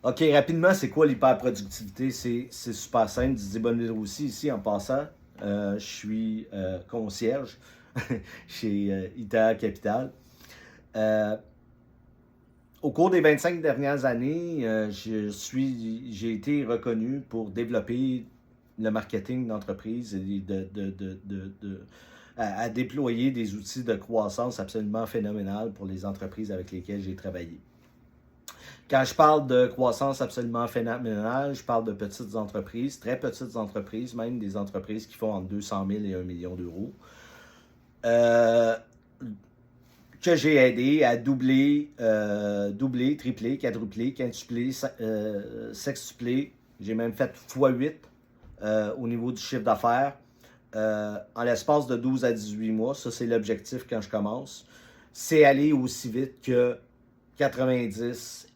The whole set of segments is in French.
OK, rapidement, c'est quoi l'hyperproductivité? C'est super simple. Didier Bonnet aussi, ici, en passant. Je suis concierge chez ITA Capital. Euh, Au cours des 25 dernières années, j'ai été reconnu pour développer le marketing d'entreprise et à déployer des outils de croissance absolument phénoménales pour les entreprises avec lesquelles j'ai travaillé. Quand je parle de croissance absolument phénoménale, je parle de petites entreprises, très petites entreprises, même des entreprises qui font entre 200 000 et 1 million d'euros, euh, que j'ai aidé à doubler, tripler, quadrupler, quintupler, sextupler. J'ai même fait x8 au niveau du chiffre d'affaires en l'espace de 12 à 18 mois. Ça, c'est l'objectif quand je commence. C'est aller aussi vite que 90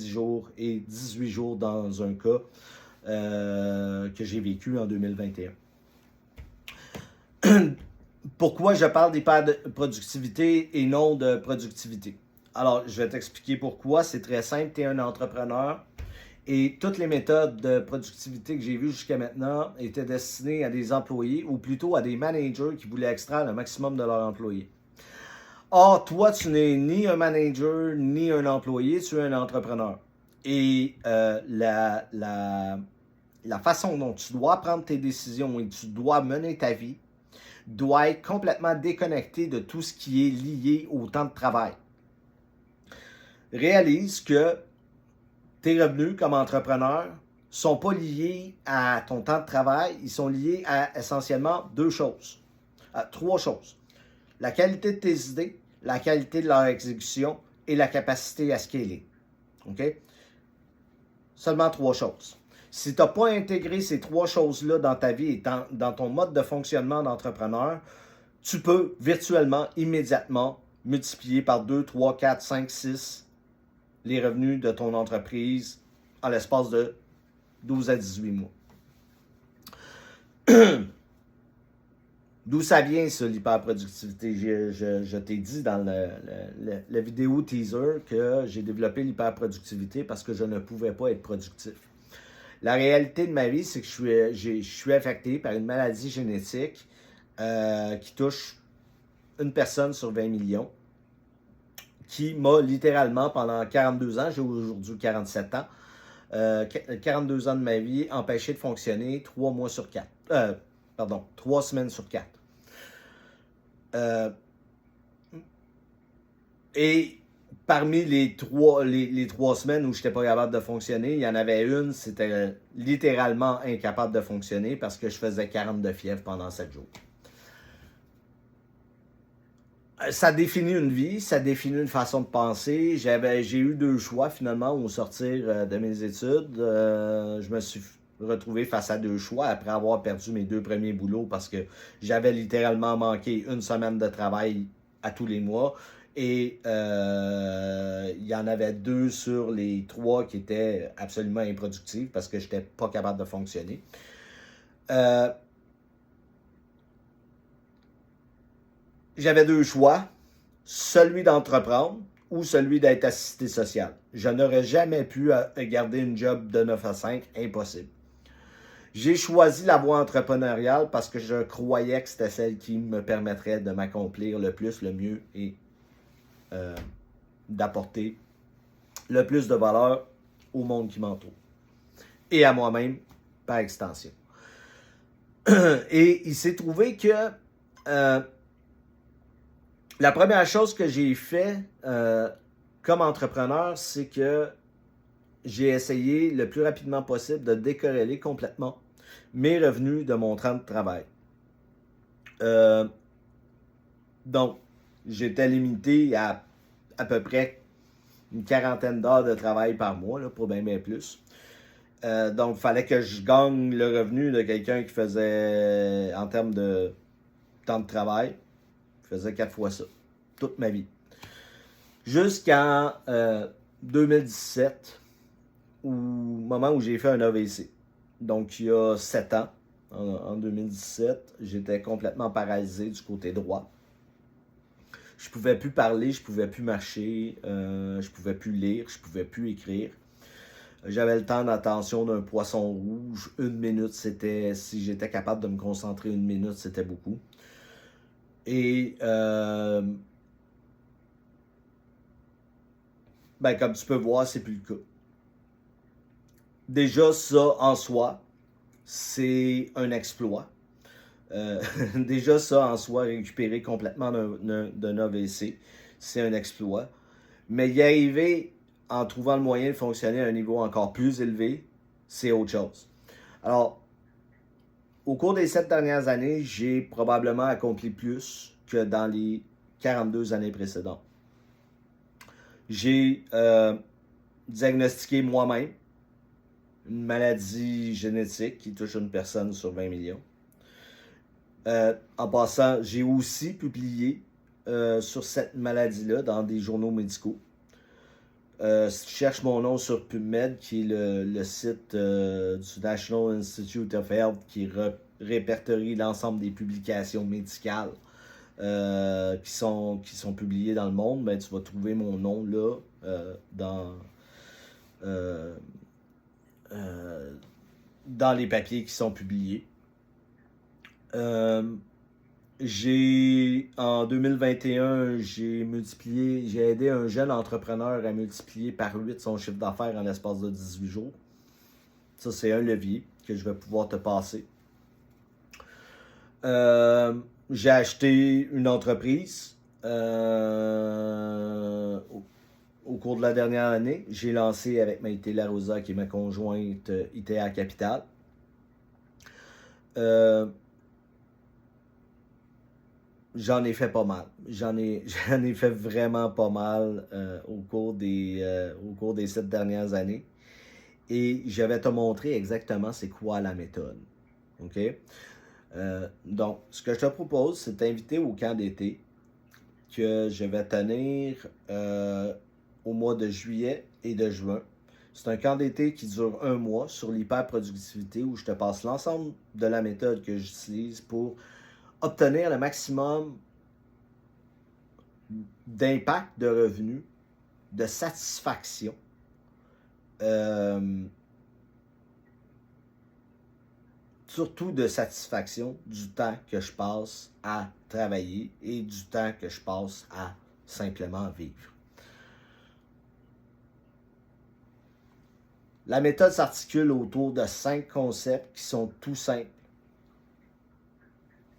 jours et 18 jours dans un cas que j'ai vécu en 2021. Pourquoi je parle d'hyperproductivité et non de productivité? Alors, je vais t'expliquer pourquoi. C'est très simple. Tu es un entrepreneur et toutes les méthodes de productivité que j'ai vues jusqu'à maintenant étaient destinées à des employés ou plutôt à des managers qui voulaient extraire le maximum de leurs employés. Or, toi, tu n'es ni un manager ni un employé, tu es un entrepreneur. Et la façon dont tu dois prendre tes décisions et tu dois mener ta vie doit être complètement déconnectée de tout ce qui est lié au temps de travail. Réalise que tes revenus comme entrepreneur ne sont pas liés à ton temps de travail, ils sont liés à essentiellement trois choses. La qualité de tes idées, la qualité de leur exécution et la capacité à scaler. OK? Seulement trois choses. Si tu n'as pas intégré ces trois choses-là dans ta vie et dans ton mode de fonctionnement d'entrepreneur, tu peux virtuellement, immédiatement, multiplier par 2, 3, 4, 5, 6 les revenus de ton entreprise en l'espace de 12 à 18 mois. D'où ça vient, ça, l'hyperproductivité? Je t'ai dit dans la vidéo teaser que j'ai développé l'hyperproductivité parce que je ne pouvais pas être productif. La réalité de ma vie, c'est que je suis affecté par une maladie génétique qui touche une personne sur 20 millions, qui m'a littéralement, pendant 42 ans, j'ai aujourd'hui 47 ans, 42 ans de ma vie, empêché de fonctionner 3 mois sur 4. 3 semaines sur 4. Et parmi les trois semaines où je n'étais pas capable de fonctionner, il y en avait une, c'était littéralement incapable de fonctionner parce que je faisais 40 de fièvre pendant 7 jours. Ça définit une vie, ça définit une façon de penser. J'ai eu deux choix finalement au sortir de mes études. Je me suis retrouvé face à deux choix après avoir perdu mes deux premiers boulots parce que j'avais littéralement manqué une semaine de travail à tous les mois. Et il y en avait deux sur les trois qui étaient absolument improductives parce que je n'étais pas capable de fonctionner. J'avais deux choix, celui d'entreprendre ou celui d'être assisté social. Je n'aurais jamais pu garder une job de 9 à 5, impossible. J'ai choisi la voie entrepreneuriale parce que je croyais que c'était celle qui me permettrait de m'accomplir le plus, le mieux et d'apporter le plus de valeur au monde qui m'entoure et à moi-même par extension. Et il s'est trouvé que la première chose que j'ai fait comme entrepreneur, c'est que j'ai essayé le plus rapidement possible de décorréler complètement mes revenus de mon temps de travail. Donc, j'étais limité à peu près une quarantaine d'heures de travail par mois, là, pour bien plus. Donc, il fallait que je gagne le revenu de quelqu'un qui faisait, en termes de temps de travail, faisait 4 fois ça, toute ma vie. Jusqu'en 2017, au moment où j'ai fait un AVC. Donc, il y a 7 ans, en 2017, j'étais complètement paralysé du côté droit. Je pouvais plus parler, je pouvais plus marcher, je pouvais plus lire, je pouvais plus écrire. J'avais le temps d'attention d'un poisson rouge. 1 minute, c'était, si j'étais capable de me concentrer 1 minute, c'était beaucoup. Et ben, comme tu peux voir, c'est plus le cas. Déjà, ça en soi, c'est un exploit. Déjà, ça en soi, récupérer complètement d'un AVC, c'est un exploit. Mais y arriver en trouvant le moyen de fonctionner à un niveau encore plus élevé, c'est autre chose. Alors, au cours des 7 dernières années, j'ai probablement accompli plus que dans les 42 années précédentes. J'ai diagnostiqué moi-même une maladie génétique qui touche une personne sur 20 millions. En passant, j'ai aussi publié sur cette maladie-là dans des journaux médicaux. Si tu cherches mon nom sur PubMed, qui est le site du National Institute of Health qui répertorie l'ensemble des publications médicales qui sont publiées dans le monde, ben, tu vas trouver mon nom là dans les papiers qui sont publiés. En 2021, j'ai aidé un jeune entrepreneur à multiplier par 8 son chiffre d'affaires en l'espace de 18 jours. Ça, c'est un levier que je vais pouvoir te passer. J'ai acheté une entreprise au cours de la dernière année. J'ai lancé avec Maïté Larosa, qui est ma conjointe, ITA Capital. J'en ai fait pas mal. J'en ai fait vraiment pas mal au cours des 7 dernières années. Et je vais te montrer exactement c'est quoi la méthode. OK? Donc, ce que je te propose, c'est d'inviter au camp d'été que je vais tenir au mois de juillet et de juin. C'est un camp d'été qui dure 1 mois sur l'hyperproductivité où je te passe l'ensemble de la méthode que j'utilise pour obtenir le maximum d'impact de revenus, de satisfaction, surtout de satisfaction du temps que je passe à travailler et du temps que je passe à simplement vivre. La méthode s'articule autour de 5 concepts qui sont tout simples.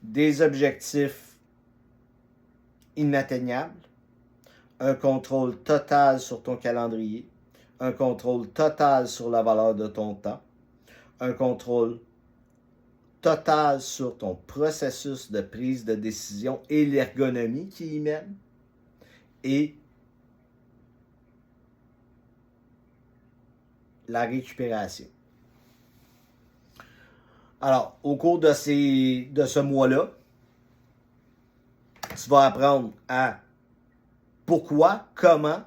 Des objectifs inatteignables, un contrôle total sur ton calendrier, un contrôle total sur la valeur de ton temps, un contrôle total sur ton processus de prise de décision et l'ergonomie qui y mène, et la récupération. Alors, au cours de ce mois-là, tu vas apprendre à pourquoi, comment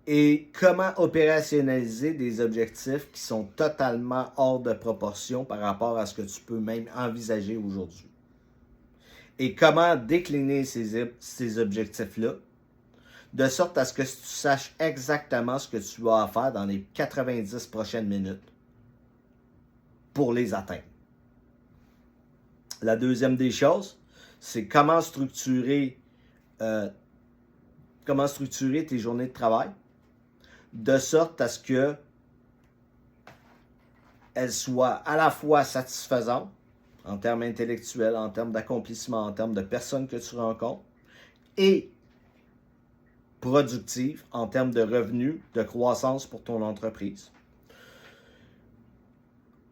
et comment opérationnaliser des objectifs qui sont totalement hors de proportion par rapport à ce que tu peux même envisager aujourd'hui. Et comment décliner ces objectifs-là de sorte à ce que tu saches exactement ce que tu as à faire dans les 90 prochaines minutes pour les atteindre. La deuxième des choses, c'est comment structurer tes journées de travail de sorte à ce que elles soient à la fois satisfaisantes en termes intellectuels, en termes d'accomplissement, en termes de personnes que tu rencontres, et productives en termes de revenus, de croissance pour ton entreprise.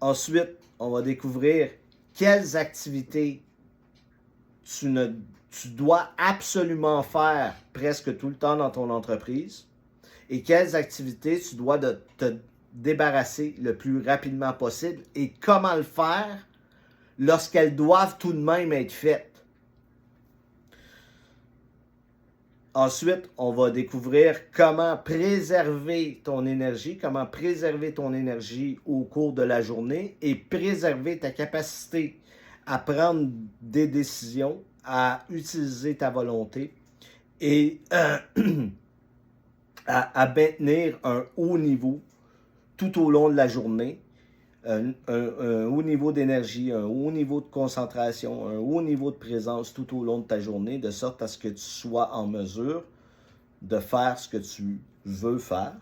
Ensuite, on va découvrir quelles activités tu dois absolument faire presque tout le temps dans ton entreprise et quelles activités tu dois te débarrasser le plus rapidement possible et comment le faire lorsqu'elles doivent tout de même être faites. Ensuite, on va découvrir comment préserver ton énergie au cours de la journée et préserver ta capacité à prendre des décisions, à utiliser ta volonté et à maintenir un haut niveau tout au long de la journée, un haut niveau d'énergie, un haut niveau de concentration, un haut niveau de présence tout au long de ta journée, de sorte à ce que tu sois en mesure de faire ce que tu veux faire.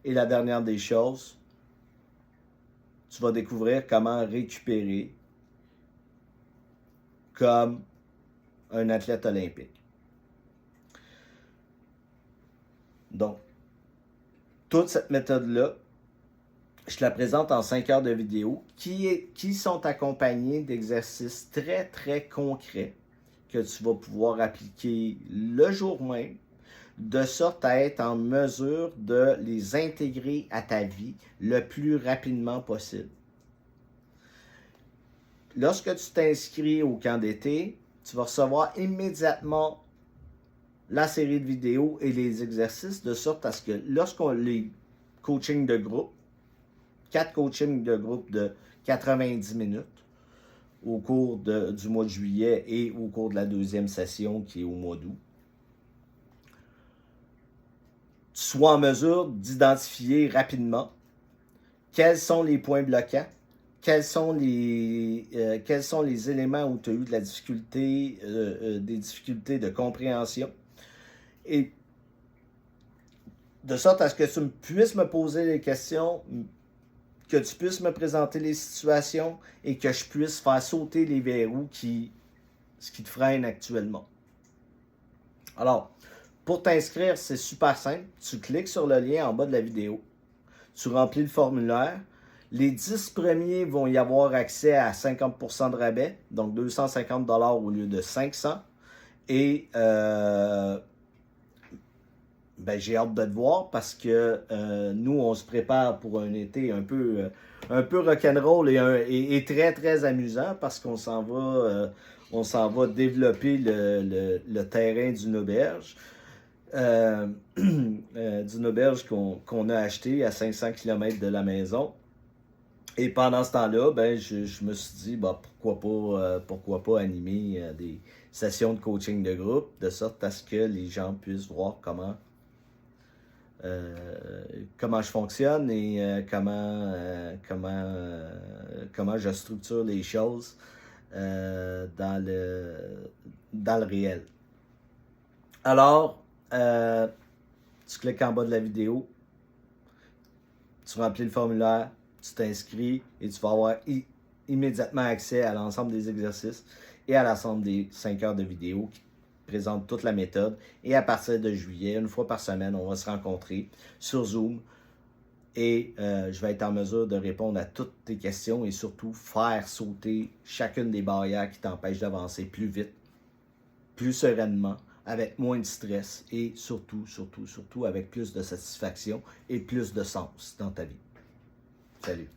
Et la dernière des choses, tu vas découvrir comment récupérer comme un athlète olympique. Donc, toute cette méthode-là, je te la présente en 5 heures de vidéo qui sont accompagnées d'exercices très, très concrets que tu vas pouvoir appliquer le jour même, de sorte à être en mesure de les intégrer à ta vie le plus rapidement possible. Lorsque tu t'inscris au camp d'été, tu vas recevoir immédiatement la série de vidéos et les exercices, de sorte à ce que lorsqu'on les coachings de groupe, 4 coachings de groupe de 90 minutes au cours du mois de juillet et au cours de la deuxième session qui est au mois d'août, tu sois en mesure d'identifier rapidement quels sont les points bloquants, quels sont les éléments où tu as eu de la difficulté, des difficultés de compréhension, et de sorte à ce que tu puisses me poser les questions, que tu puisses me présenter les situations et que je puisse faire sauter les verrous ce qui te freine actuellement. Alors, pour t'inscrire, c'est super simple. Tu cliques sur le lien en bas de la vidéo. Tu remplis le formulaire. Les 10 premiers vont y avoir accès à 50% de rabais, donc 250 $ au lieu de 500. Et j'ai hâte de te voir parce que nous, on se prépare pour un été un peu rock'n'roll et très, très amusant parce qu'on s'en va développer le terrain d'une auberge. D'une auberge qu'on a acheté à 500 km de la maison. Et pendant ce temps-là, je me suis dit, pourquoi pas animer des sessions de coaching de groupe, de sorte à ce que les gens puissent voir comment je fonctionne et comment je structure les choses dans le réel. Alors, tu cliques en bas de la vidéo, tu remplis le formulaire, tu t'inscris et tu vas avoir immédiatement accès à l'ensemble des exercices et à l'ensemble des 5 heures de vidéo qui présentent toute la méthode. Et à partir de juillet, une fois par semaine, on va se rencontrer sur Zoom et je vais être en mesure de répondre à toutes tes questions et surtout faire sauter chacune des barrières qui t'empêchent d'avancer plus vite, plus sereinement, avec moins de stress et surtout avec plus de satisfaction et plus de sens dans ta vie. Salut!